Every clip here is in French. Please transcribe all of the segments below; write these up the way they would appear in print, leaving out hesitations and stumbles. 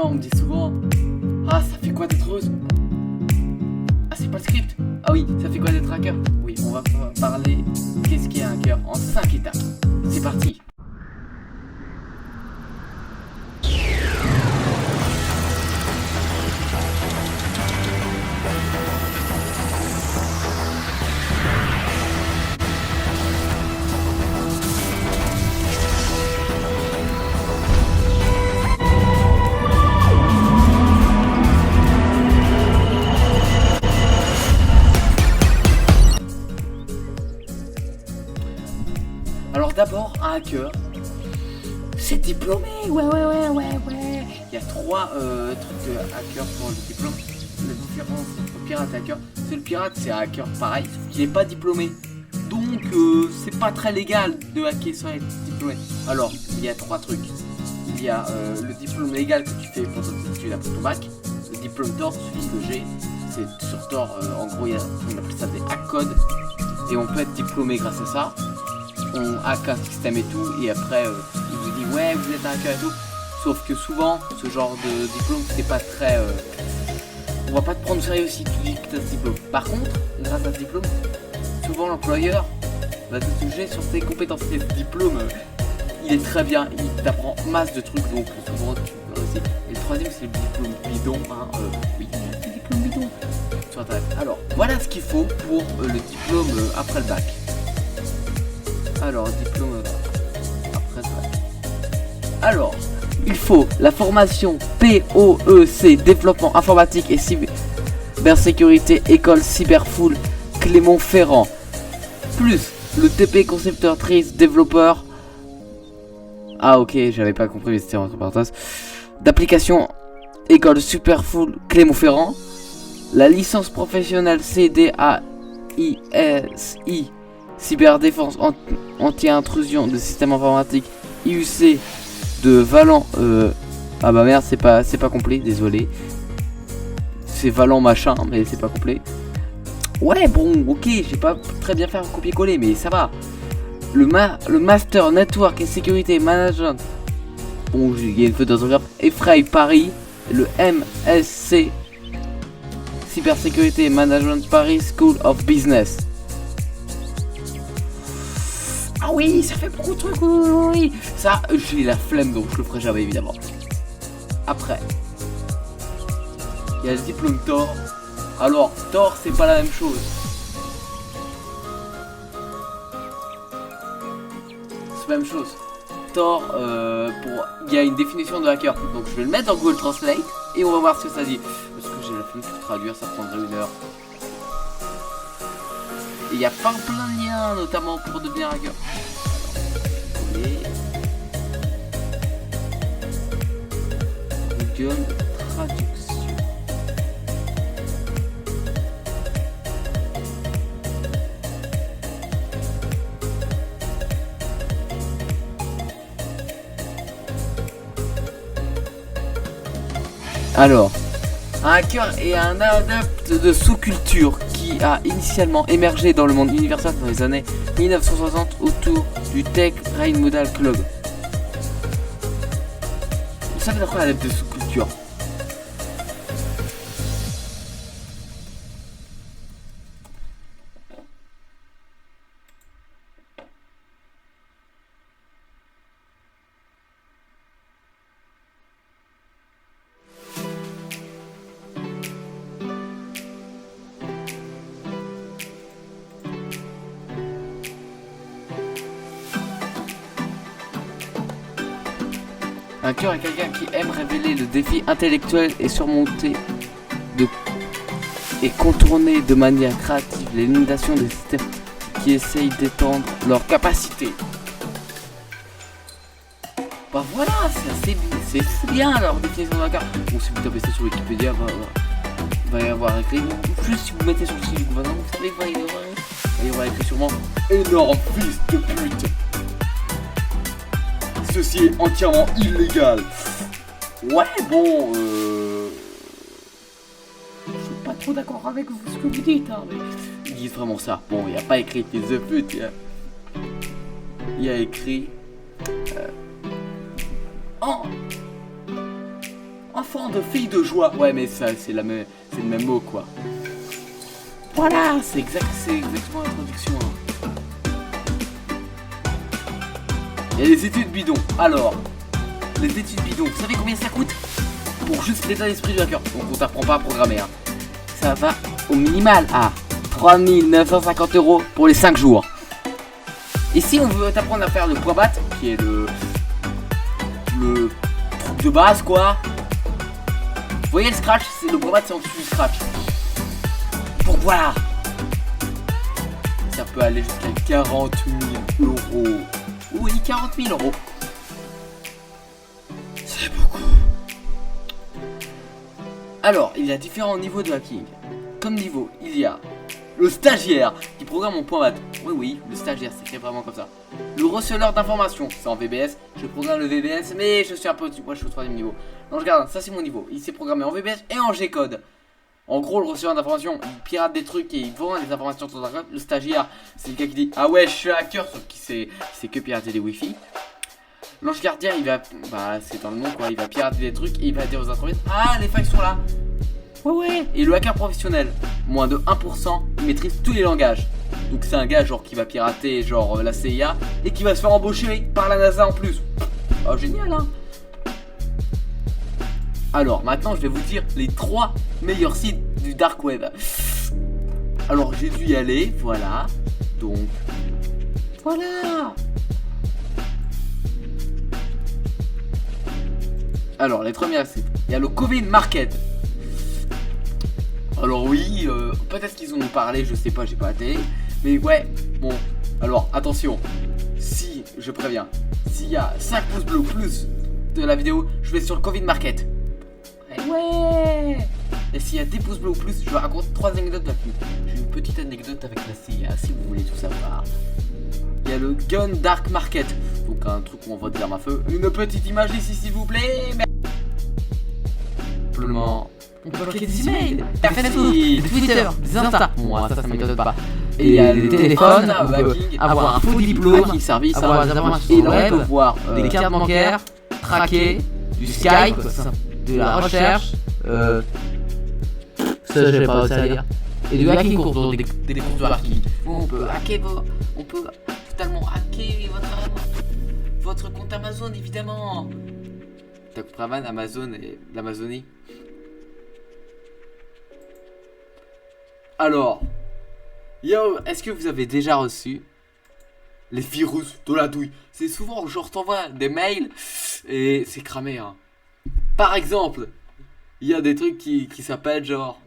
moi, on me dit souvent, ah, ça fait quoi d'être heureuse? Ah, c'est pas le script. Ah oui, ça fait quoi d'être hacker? Oui, on va parler qu'est-ce qu'est un hacker en 5 étapes. C'est parti. Alors d'abord, un hacker, c'est diplômé, ouais. Il y a 3 trucs de hacker pour le diplôme. La différence entre pirate et hacker, c'est le pirate, c'est un hacker pareil, sauf qu'il n'est pas diplômé. Donc c'est pas très légal de hacker sans être diplômé. Alors, il y a 3 trucs. Il y a le diplôme légal que tu fais pour tes études après ton bac. Le diplôme Tor, celui que j'ai, c'est sur Tor, en gros, on appelle ça des hack codes. Et on peut être diplômé grâce à ça. On hack un système et tout, et après il vous dit ouais vous êtes un hacker et tout. Sauf que souvent ce genre de diplôme c'est pas très on va pas te prendre au sérieux si tu dis que tu as ce diplôme. Par contre, grâce à ce diplôme, souvent l'employeur va te toucher sur tes compétences. Et ce diplôme il est très bien, il t'apprend masse de trucs, donc souvent tu peux réussir. Et le troisième c'est le diplôme bidon, oui, le diplôme bidon sur internet. Alors voilà ce qu'il faut pour le diplôme après le bac. Alors, diplôme après ça. Alors, il faut la formation POEC, développement informatique et cybersécurité, école Cyberfull Clermont-Ferrand. Plus le TP concepteur triste développeur. Ah ok, j'avais pas compris mais c'était entre parenthèses. D'application école Superfull Clermont-Ferrand. La licence professionnelle CDAISI. Cyberdéfense anti-intrusion de système informatique IUC de Valent. Ah bah merde, c'est pas complet, désolé. C'est Valent machin, mais c'est pas complet. Ouais, bon, ok, j'ai pas très bien fait un copier-coller, mais ça va. Le Master Network et Sécurité Management. Bon, il y a une faute d'orthographe. Efray Paris. Le MSC Cybersécurité Management Paris School of Business. Ah oui, ça fait beaucoup de trucs, oui. Ça, j'ai la flemme, donc je le ferai jamais, évidemment. Après, il y a le diplôme Tor. Alors, Tor, c'est pas la même chose. C'est la même chose. Tor, il y a une définition de hacker. Donc, je vais le mettre dans Google Translate et on va voir ce que ça dit. Parce que j'ai la flemme de traduire, ça prendrait 1 heure. Et il y a plein de liens, notamment pour devenir hacker. Google Traduction. Alors, un hacker est un adepte de sous-culture qui a initialement émergé dans le monde universel dans les années 1960 autour du Tech Brain Model Club. Vous savez de quoi adepte de sous-culture? Un hacker est quelqu'un qui aime révéler le défi intellectuel et surmonter et contourner de manière créative les limitations des systèmes qui essayent d'étendre leurs capacités. Bah voilà, c'est bien leur définition de hacker. Bon, si vous tapez ça sur Wikipédia, va y avoir écrit. Ou plus si vous mettez sur le site du gouvernement, vous savez, va y avoir écrit sûrement énorme fils de pute. Ceci est entièrement illégal. Ouais, bon, je suis pas trop d'accord avec ce que vous dites, hein, mais ils disent vraiment ça. Bon, il n'y a pas écrit fils de pute, il y a écrit enfant de fille de joie. Ouais, mais ça, c'est le même mot, quoi. Voilà, c'est exactement l'introduction. Hein. Et les études bidons. Alors, les études bidons, vous savez combien ça coûte? Pour juste l'état d'esprit du hacker. Donc on t'apprend pas à programmer. Hein. Ça va au minimal à 3950 € pour les 5 jours. Et si on veut t'apprendre à faire le point bat, qui est le truc de base, quoi. Vous voyez le scratch, c'est le point bat, c'est en dessous du scratch. Donc voilà. Ça peut aller jusqu'à 40 000 €. Oui, 40 000 €. C'est beaucoup. Alors, il y a différents niveaux de hacking. Comme niveau, il y a le stagiaire qui programme en point bat. Oui, le stagiaire, c'est vraiment comme ça. Le receleur d'informations, c'est en VBS. Je programme le VBS, mais je suis un peu au-dessus. Moi, je suis au 3e niveau. Donc, regarde, ça c'est mon niveau. Il s'est programmé en VBS et en G-code. En gros, le receveur d'informations, il pirate des trucs et il vend des informations sur un code. Le stagiaire, c'est le gars qui dit ah ouais, je suis hacker, sauf qu'il sait que pirater des Wi-Fi. L'ange gardien, il va, c'est dans le nom quoi, il va pirater des trucs et il va dire aux entreprises ah, les failles sont là. Ouais. Et le hacker professionnel, moins de 1%, il maîtrise tous les langages. Donc c'est un gars genre qui va pirater genre la CIA et qui va se faire embaucher par la NASA en plus. Oh génial hein. Alors maintenant je vais vous dire les 3 meilleurs sites du dark web. Alors j'ai dû y aller, voilà. Donc voilà. Alors les 3 meilleurs sites. Il y a le Covid Market. Alors oui, peut-être qu'ils en ont parlé, je sais pas, j'ai pas la télé. Mais ouais, bon, alors attention. Si, je préviens, s'il y a 5 pouces bleus ou plus de la vidéo, je vais sur le Covid Market. Ouais. Et s'il y a 10 pouces bleus ou plus, je vais raconter 3 anecdotes là-dessus. J'ai une petite anecdote avec la CIA, si vous voulez tout savoir. Il y a le Gun Dark Market. Donc un truc où on va dire à feu. Une petite image ici s'il vous plaît. Simplement. On peut bloquer des emails, des Facebook, des Twitter, des Insta. Moi ça m'étonne pas. Et il y a le téléphone, on peut avoir un faux diplôme, avoir des informations sur le web, voir des cartes bancaires, traquer, du Skype, de la recherche, ça je sais pas ça à dire. Et du hacking autour des cours de hacking. On peut hacker on peut totalement hacker votre compte Amazon évidemment. T'as compris Amazon et l'Amazonie. Alors, yo, est-ce que vous avez déjà reçu les virus de la douille? C'est souvent genre t'envoies des mails et c'est cramé hein. Par exemple, il y a des trucs qui s'appellent genre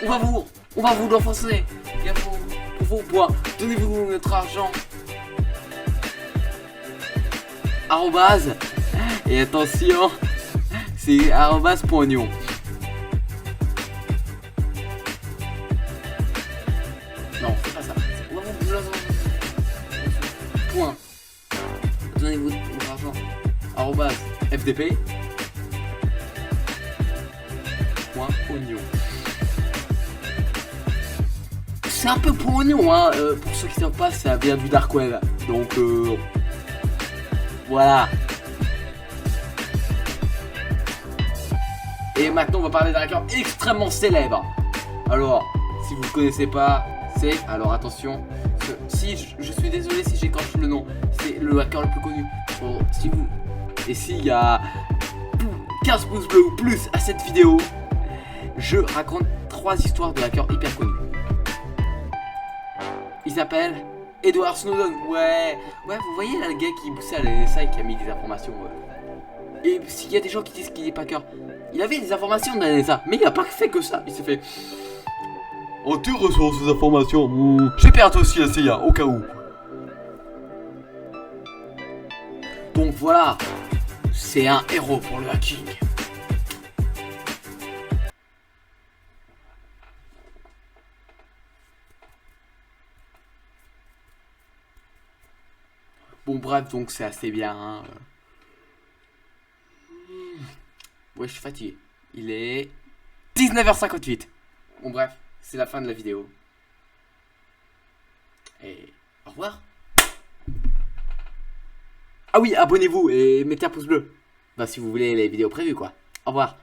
on va vous l'enfoncer. Il y a pour vos points. Donnez-vous notre argent. Arrobase. Et attention, c'est arrobase pognon. Non, c'est pas ça. On va vous l'enfoncer. Point. Donnez-vous votre argent. Arrobase FDP. Point oignon. C'est un peu pour oignon hein. Pour ceux qui ne savent pas, ça vient du dark web. Donc voilà. Et maintenant on va parler d'un hacker extrêmement célèbre. Alors, si vous ne connaissez pas, c'est... Alors attention, si je suis désolé si j'écorche le nom, c'est le hacker le plus connu. Bon, si vous... Et s'il y a 15 pouces bleus ou plus à cette vidéo, je raconte 3 histoires de hackers hyper connus. Il s'appelle Edward Snowden. Ouais, vous voyez là le gars qui bossait à la NSA et qui a mis des informations. Et s'il y a des gens qui disent qu'il est pas hacker, il avait des informations de la NSA, mais il a pas fait que ça. Il s'est fait... Oh, tu reçois ces informations. J'ai perdu aussi la CIA, au cas où. Donc voilà, c'est un héros pour le hacking. Bon bref, donc c'est assez bien. Hein. Ouais, je suis fatigué. Il est 19h58. Bon bref, c'est la fin de la vidéo. Et au revoir. Ah oui, abonnez-vous et mettez un pouce bleu. Bah si vous voulez les vidéos prévues quoi. Au revoir.